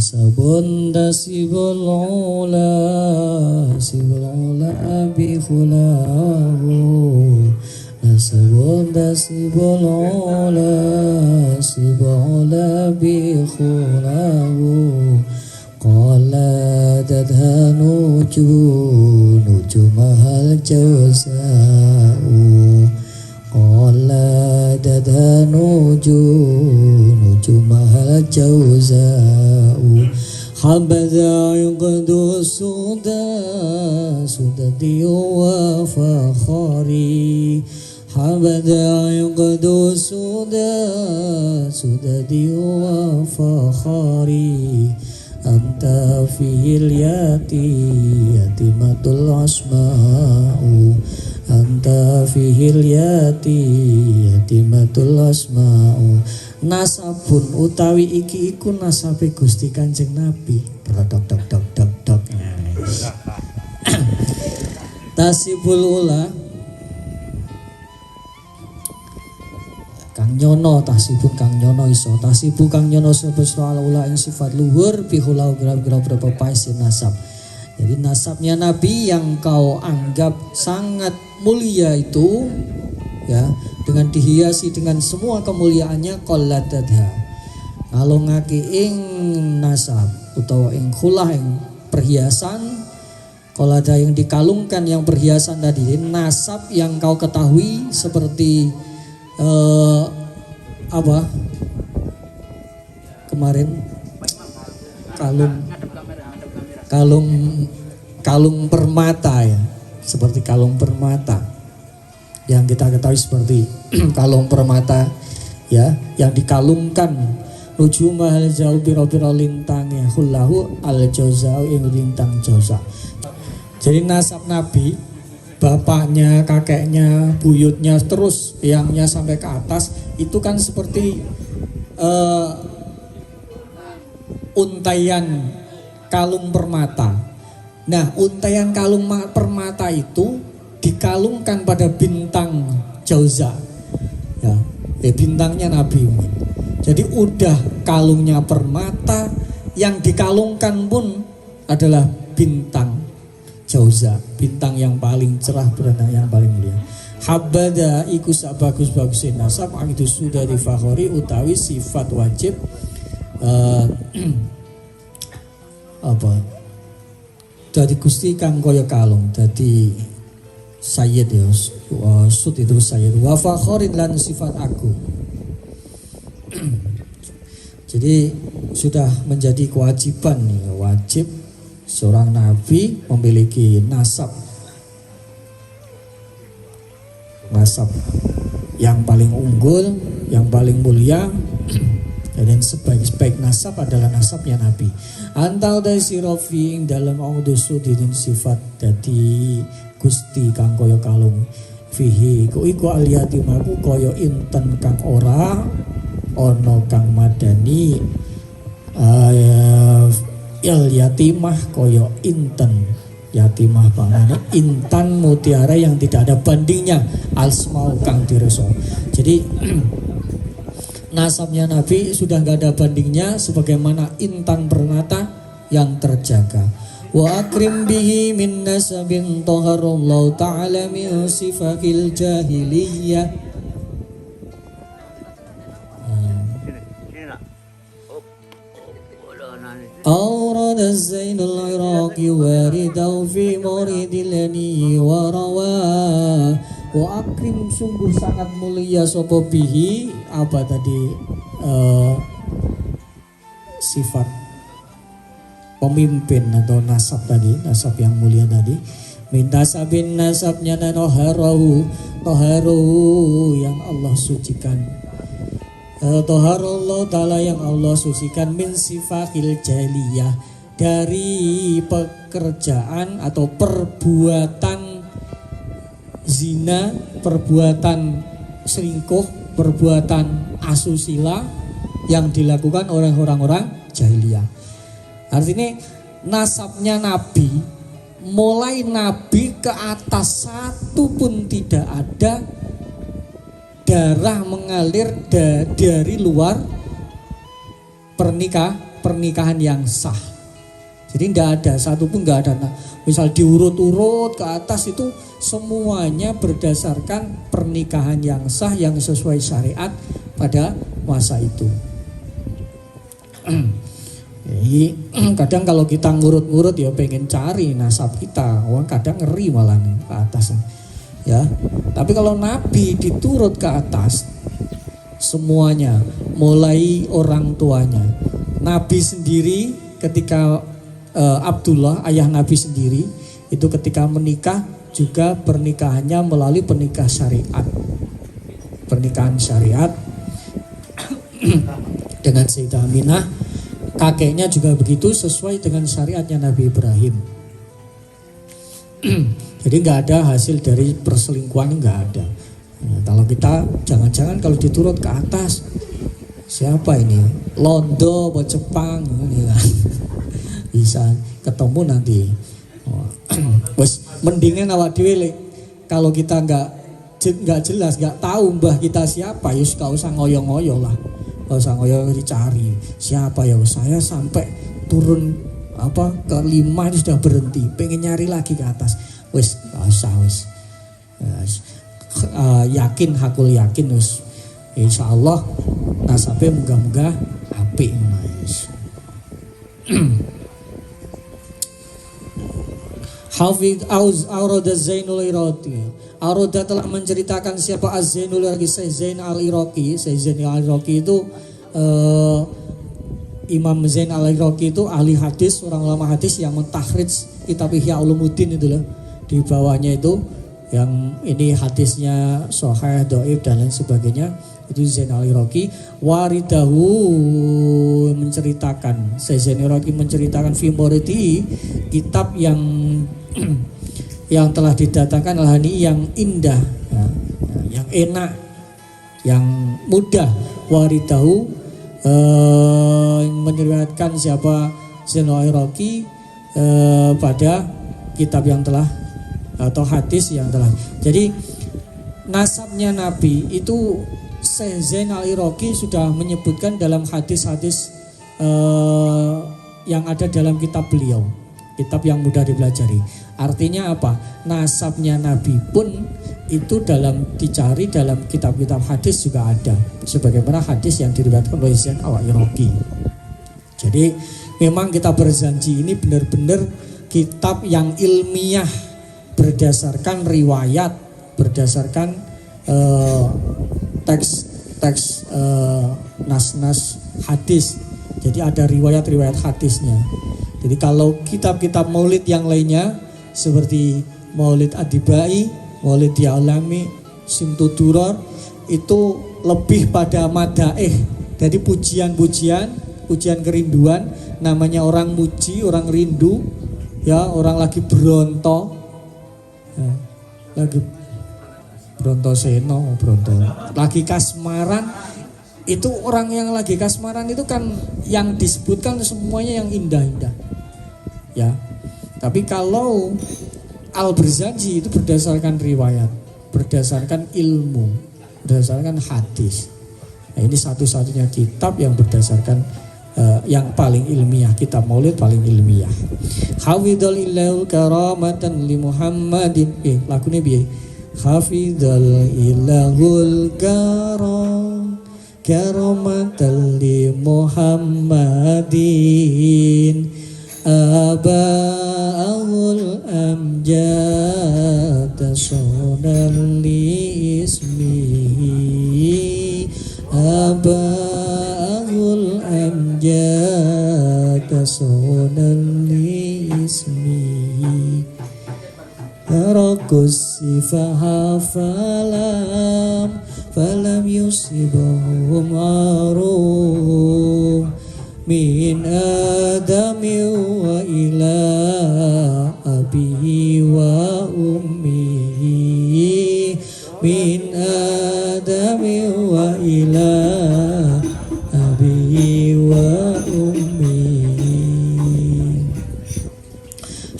nasabun dasibul ula sibul ula bikhulahu nasabun dasibul ula sibul ula bikhulahu qala dadha nujumahal jawza'u qala dadha nujumahal jawza'u habadha yuqdu sudadi wa fakhari habadha yuqdu sudadi wa fakhari anta fihil yatimatul asma'u anta fihil yatimatul asma'u nasabun utawi iki iku nasabe Gusti Kanjeng Nabi dok tasibul ula Kang nyono tasibun Kang nyono iso tasibu Kang nyono sebut soal ula ing sifat luhur bihulau gerak-gerak berapa paisin nasab. Jadi nasabnya Nabi yang kau anggap sangat mulia itu ya dengan dihiasi dengan semua kemuliaannya qalladadha. Kalau ngaki ing nasab utawa ing khulah ing perhiasan qallada yang dikalungkan yang perhiasan tadi nasab yang kau ketahui seperti apa kemarin kalung permata ya seperti kalung permata yang kita ketahui seperti kalung permata ya yang dikalungkan nujumah al jauh biro-biro lintangnya hullahu al jauzau ing lintang jauza. Jadi nasab Nabi bapaknya, kakeknya, buyutnya, terus yangnya sampai ke atas itu kan seperti untaian kalung permata. Nah, untaian kalung permata itu dikalungkan pada bintang jauza. Ya, bintangnya Nabi. Jadi udah kalungnya permata, yang dikalungkan pun adalah bintang jauza, bintang yang paling cerah berana yang paling mulia. Habada iku sak bagus-bagusin nasab itu sudah difakhori utawi sifat wajib apa? Dadi Gusti kang kaya kalung, dadi sayyid ya, sud itu sayyid wa fakhorin lan sifat aku. Jadi sudah menjadi kewajiban nih, wajib seorang nabi memiliki nasab yang paling unggul, yang paling mulia, dan sebaik-baik nasab adalah nasabnya Nabi. Antal dari sirofi ing dalam audusu dinin sifat dadi Gusti kang kaya kalung fihi iku aliyatimaku kaya inten kang ora ono kang madani il yatimah koyo inten yatimah bangane intan mutiara yang tidak ada bandingnya asmau kang direso. Jadi nasabnya Nabi sudah gak ada bandingnya sebagaimana intan permata yang terjaga. Wa akrim bihi min nasabin taharallahu ta'ala min sifakil jahiliyah. أورد الزين العراقي وارده في مورد الذي ورواه wa akrim sungguh sangat mulia sopo bihi apa tadi sifat pemimpin atau nasab tadi, nasab yang mulia tadi minta sabin nasabnya toharu yang Allah sucikan toharullah ta'ala yang Allah sucikan min sifakil jaliyah dari pekerjaan atau perbuatan zina, perbuatan selingkuh, perbuatan asusila yang dilakukan oleh orang-orang jahiliyah. Artinya nasabnya Nabi, mulai Nabi ke atas satu pun tidak ada darah mengalir dari luar pernikahan yang sah. Jadi nggak ada satupun, nggak ada. Nah, misal diurut-urut ke atas itu semuanya berdasarkan pernikahan yang sah yang sesuai syariat pada masa itu. Jadi kadang kalau kita ngurut-ngurut ya pengen cari nasab kita, orang kadang ngeri malah nih ke atas ya. Tapi kalau Nabi diturut ke atas semuanya, mulai orang tuanya. Nabi sendiri ketika Abdullah ayah Nabi sendiri itu ketika menikah juga pernikahannya melalui pernikahan syariat dengan Sayyidah Aminah. Kakeknya juga begitu sesuai dengan syariatnya Nabi Ibrahim. Jadi nggak ada hasil dari perselingkuhan, nggak ada. Ya, kalau kita jangan-jangan kalau diturut ke atas siapa ini Londo atau Jepang ya. Bisa ketemu nanti. Wes mendingan awak dhewe kalau kita nggak jelas, nggak tahu mbah kita siapa, ya nggak usah ngoyo-ngoyo lah. Nggak usah ngoyo dicari siapa ya. Saya sampai turun ke 5 itu sudah berhenti, pengen nyari lagi ke atas. Wes nggak usah wes. Yakin, hakul yakin wes. Insyaallah nasabnya moga-moga apik wes. Hafidh Aurada Zainul Iraqi. Aurada telah menceritakan siapa Az-Zainul Iraqi, Syekh Zain Al-Iraqi. Syekh Zain Al-Iraqi itu Imam Zain Al-Iraqi itu ahli hadis, orang ulama hadis yang mentakhrij kitab Ihya Ulumuddin itu loh. Di bawahnya itu yang ini hadisnya sahih, dhaif dan lain sebagainya. Itu Zain Al-Iraqi. Waridahu menceritakan, Syekh Zain Al-Iraqi menceritakan fi muridi, kitab yang telah didatangkan al-hani yang indah, ya, yang enak, yang mudah. Waridahu meriwayatkan siapa Zain Al-Iraqi pada kitab yang telah atau hadis yang telah. Jadi nasabnya Nabi itu Syekh Zain Al-Iraqi sudah menyebutkan dalam hadis-hadis yang ada dalam kitab beliau. Kitab yang mudah dipelajari. Artinya apa? Nasabnya Nabi pun itu dicari dalam kitab-kitab hadis juga ada. Sebagaimana hadis yang diriwayatkan oleh Zain Al-Iraqi. Jadi memang kita berjanji ini benar-benar kitab yang ilmiah, berdasarkan riwayat, berdasarkan teks nas-nas hadis. Jadi ada riwayat-riwayat hadisnya. Jadi kalau kitab-kitab maulid yang lainnya seperti Maulid Adibai, Maulid Ya'lami, Simtudurar itu lebih pada madaih. Jadi pujian-pujian, pujian kerinduan, namanya orang muji, orang rindu, ya orang lagi beronto, ya, lagi beronto seno, beronto, lagi kasmaran. Itu orang yang lagi kasmaran itu kan yang disebutkan semuanya yang indah-indah. Ya. Tapi kalau Al-Barzanji itu berdasarkan riwayat, berdasarkan ilmu, berdasarkan hadis. Nah, ini satu-satunya kitab yang berdasarkan yang paling ilmiah, kitab Maulid paling ilmiah. Hafidhal ilahul karamatan li Muhammadin. Lagunya piye? Hafidhal ilahul karamatan li Muhammadin aba'ul amjad sonan li ismi aba'ul amjad sonan li ismi Rakus sifaha falam yusibahum arum min adami wa ila abihi wa ummihi min adami wa ila abihi wa ummihi.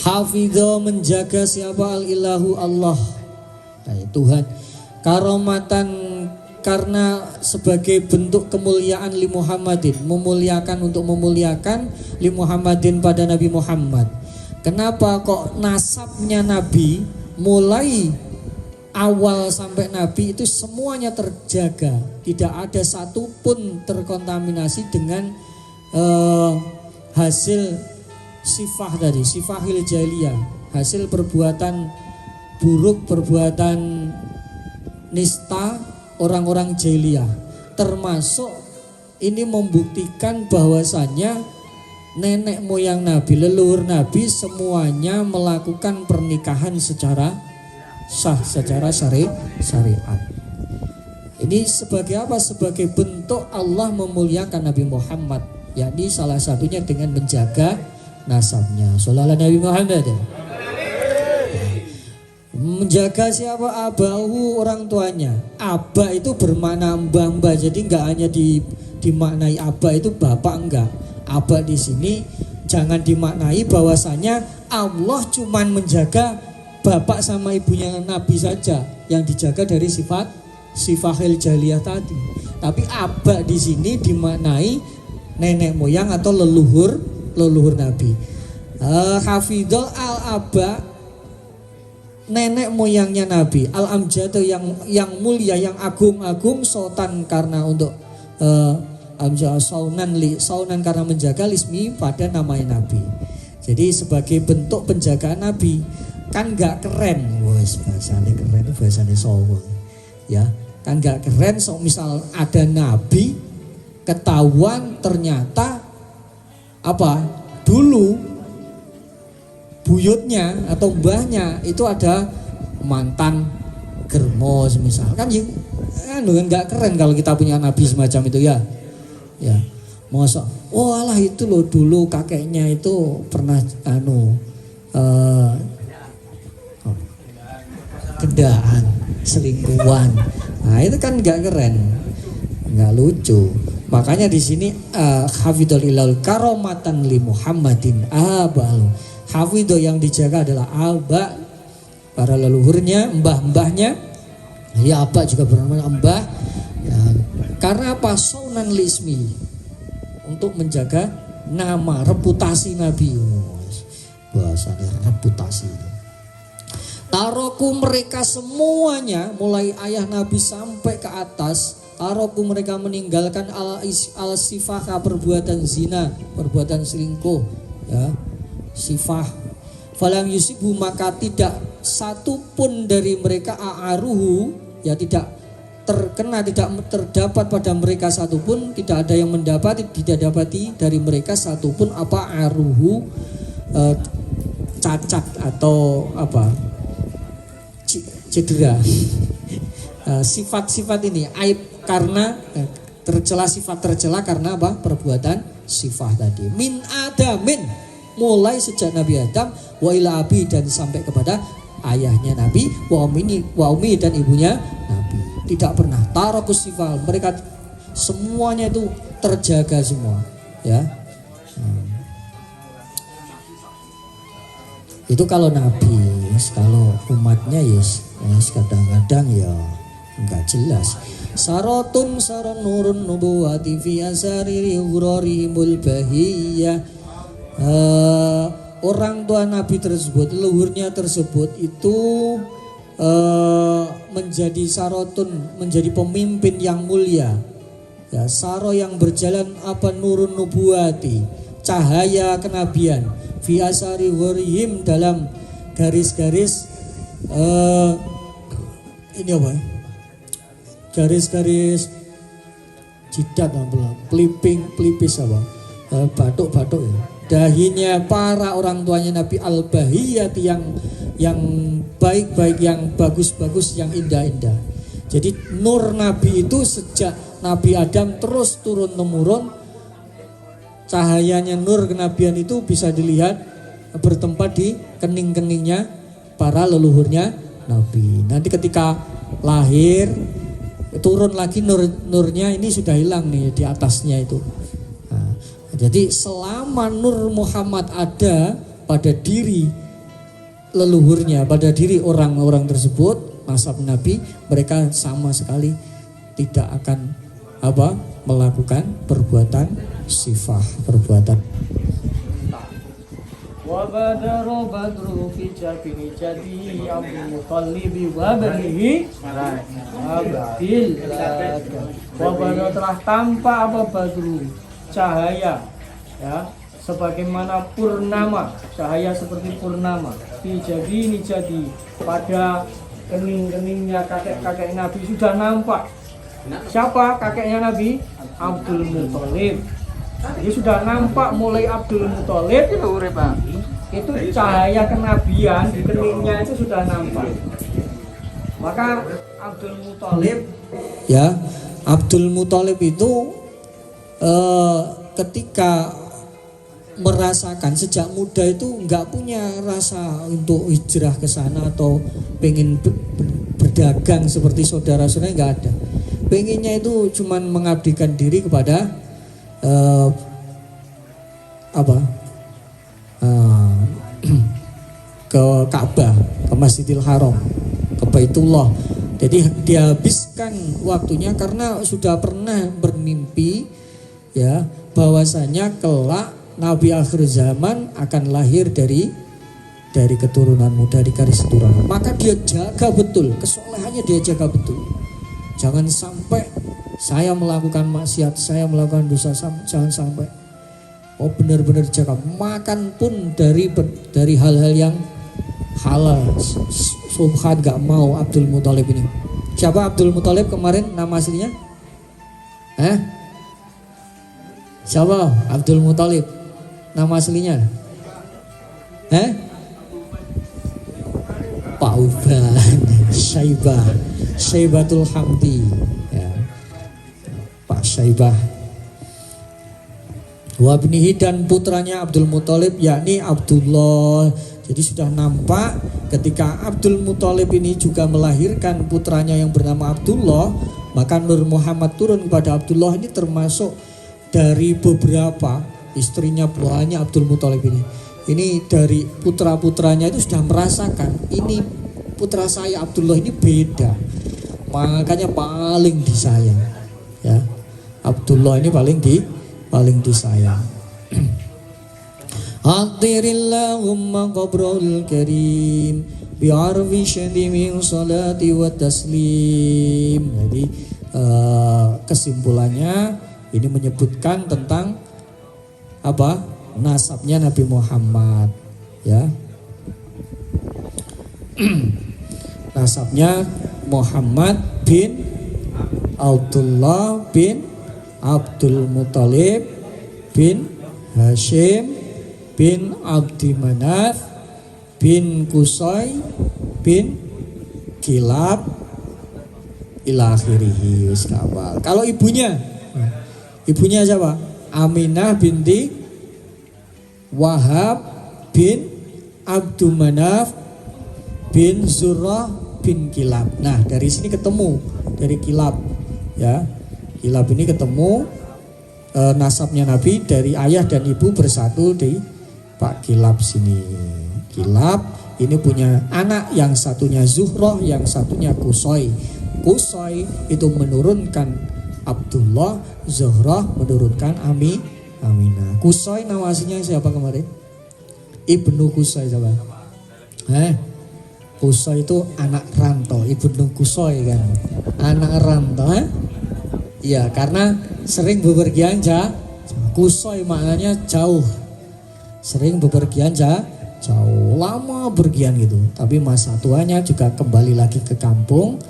Hafidho menjaga siapa al-ilahu Allah, Tuhan, karomatan karena sebagai bentuk kemuliaan li Muhammadin, untuk memuliakan li Muhammadin pada Nabi Muhammad. Kenapa kok nasabnya Nabi mulai awal sampai Nabi itu semuanya terjaga, tidak ada satupun terkontaminasi dengan hasil sifah tadi, sifahil jahiliyah, hasil perbuatan buruk, perbuatan nista orang-orang jahiliyah. Termasuk ini membuktikan bahwasannya nenek moyang Nabi, leluhur Nabi semuanya melakukan pernikahan secara sah, secara syariat. Ini sebagai apa? Sebagai bentuk Allah memuliakan Nabi Muhammad, yakni salah satunya dengan menjaga nasabnya. Shallallahu Nabi Muhammad. Menjaga siapa? Abahu, orang tuanya. Aba itu bermakna mbah-mbah, jadi enggak hanya dimaknai aba itu bapak, enggak. Aba di sini jangan dimaknai bahwasanya Allah cuman menjaga bapak sama ibunya Nabi saja yang dijaga dari sifahil jahiliyah tadi. Tapi aba di sini dimaknai nenek moyang atau leluhur Nabi. Hafidhul al-aba, nenek moyangnya Nabi, al-amjad yang mulia, yang agung-agung, sultan karena untuk saunan karena menjaga lismi pada namanya Nabi. Jadi sebagai bentuk penjagaan Nabi. Kan gak keren, wes bahasanya keren itu bahasanya Sawa, ya kan gak keren. So misal ada Nabi ketahuan ternyata apa dulu buyutnya atau mbahnya itu ada mantan germo misal, kan nggak keren kalau kita punya Nabi semacam itu ya. Masa alah itu loh dulu kakeknya itu pernah kedaan, selingkuhan. Nah itu kan nggak keren, nggak lucu. Makanya di sini hafidhul ilal karomatan li Muhammadin abal. Hafidho yang dijaga adalah aba, para leluhurnya, mbah-mbahnya. Ya aba juga bernama mbah. Ya, karena apa? Saunan lismi, untuk menjaga nama, reputasi Nabi. Bahasanya reputasi itu. Taroku mereka semuanya, mulai ayah Nabi sampai ke atas, taroku mereka meninggalkan al-sifah, perbuatan zina, perbuatan selingkuh, ya, sifah. Falam yusibu, maka tidak satupun dari mereka a'aruhu, ya tidak terkena, tidak terdapat pada mereka satupun, tidak ada yang mendapati, tidak dapati dari mereka satupun apa aruhu, cacat atau apa, cedera. Sifat-sifat ini aib karena tercela, sifat tercela karena apa? Perbuatan sifat tadi. Min adamin, mulai sejak Nabi Adam wa ila abi, dan sampai kepada ayahnya Nabi wa umi dan ibunya Nabi. Tidak pernah tarakus sifat, mereka semuanya itu terjaga semua, ya. Itu kalau Nabi, kalau umatnya yes kadang-kadang ya enggak jelas. Sarotun saron nurun nubuwati fi asari hurarihimul bahiyah. Orang tua Nabi tersebut, leluhurnya tersebut itu menjadi sarotun, menjadi pemimpin yang mulia. Ya, saro yang berjalan apa, nurun nubuwati, cahaya kenabian, fi asari hurihim, dalam garis-garis ini apa? Garis-garis jidat apa? Pelipis apa? Batuk-batuk ya. Dahinya para orang tuanya Nabi al-bahiyati, yang baik-baik, yang bagus-bagus, yang indah-indah. Jadi nur Nabi itu sejak Nabi Adam terus turun temurun, cahayanya nur kenabian itu bisa dilihat bertempat di kening-keningnya para leluhurnya Nabi. Nanti ketika lahir turun lagi nurnya ini sudah hilang nih di atasnya itu. Nah, jadi selama nur Muhammad ada pada diri leluhurnya, pada diri orang-orang tersebut, nasab Nabi, mereka sama sekali tidak akan melakukan perbuatan sifah, perbuatan. Wa badara badru fi jabini jadi Abdul Muthalib wa banihi Abdil. Wa badara telah tampak apa badru, cahaya, ya, sebagaimana purnama, cahaya seperti purnama. Fi jabini jadi pada kening-keningnya kakek-kakek Nabi sudah nampak. Siapa kakeknya Nabi? Abdul Muthalib. Jadi sudah nampak mulai Abdul Muthalib itu cahaya kenabian di keningnya itu sudah nampak. Maka Abdul Muthalib, ya, Abdul Muthalib itu ketika merasakan sejak muda itu nggak punya rasa untuk hijrah ke sana atau pengen berdagang seperti saudara-saudara, nggak ada. Pengennya itu cuman mengabdikan diri kepada ke Ka'bah, ke Masjidil Haram, ke Baitullah. Jadi dihabiskan waktunya karena sudah pernah bermimpi, ya, bahwasanya kelak Nabi akhir zaman akan lahir dari keturunanmu, dari garis keturunan. Maka dia jaga betul, kesolehannya dia jaga betul. Jangan sampai saya melakukan maksiat, saya melakukan dosa, jangan sampai. Oh, benar-benar jaga. Makan pun dari hal-hal yang halal. Subhan gak mau Abdul Muthalib ini. Siapa Abdul Muthalib kemarin nama aslinya? Siapa Abdul Muthalib? Nama aslinya? Pak Uban, Syaibatul Hamdi, ya. Pak Syaibah. Wabnihi dan putranya Abdul Muthalib yakni Abdullah. Jadi sudah nampak ketika Abdul Muthalib ini juga melahirkan putranya yang bernama Abdullah, maka Nur Muhammad turun kepada Abdullah. Ini termasuk dari beberapa istrinya buahnya Abdul Muthalib ini. Ini dari putra-putranya itu sudah merasakan ini putra saya Abdullah ini beda, makanya paling disayang, ya. Abdullah ini paling disayang. Hadirillahumma qabrul karim bi'arfi syadimin salati wa taslim. Jadi kesimpulannya ini menyebutkan tentang nasabnya Nabi Muhammad, ya. Nasabnya Muhammad bin Abdullah bin Abdul Muthalib bin Hashim bin Abdi Manaf bin Qusay bin Kilab ila akhirih. Kalau ibunya siapa? Aminah binti Wahab bin Abdul Manaf bin Zurrah bin Kilab. Nah, dari sini ketemu dari Kilab, ya. Kilab ini ketemu nasabnya Nabi dari ayah dan ibu bersatu di Pak Kilab sini. Kilab ini punya anak, yang satunya Zuhrah, yang satunya Qusay. Qusay itu menurunkan Abdullah, Zuhrah menurunkan Aminah. Qusay nama aslinya siapa kemarin? Ibnu Qusay siapa? Qusay itu anak rantau, Ibnu Qusay kan. Anak rantau, iya, karena sering bepergian Qusay maknanya jauh. Sering bepergian jauh, lama bergian gitu. Tapi masa tuanya juga kembali lagi ke kampung,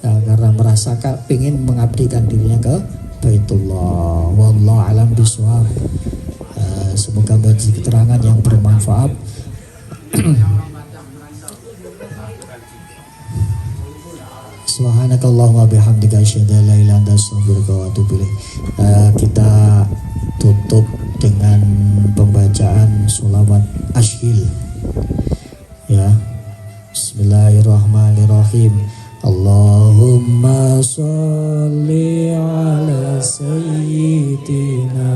ya, karena merasakan pengen mengabdikan dirinya ke Baitullah. Wallahu alam bishawab. Semoga bagi keterangan yang bermanfaat. Subhanakallahumma bihamdika asyhadu an la ilaha illa anta astaghfiruka wa atubu ilaik. Kita tutup dengan pembacaan sholawat ashil, ya. Bismillahirrahmanirrahim. Allahumma sholli ala sayyidina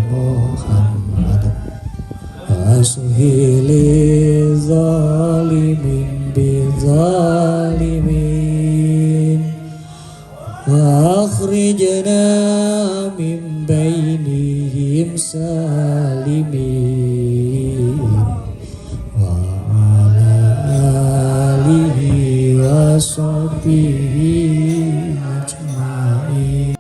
Muhammad ashili zalimin bizalimin wa muslimin wa ala alihi wa sahbihi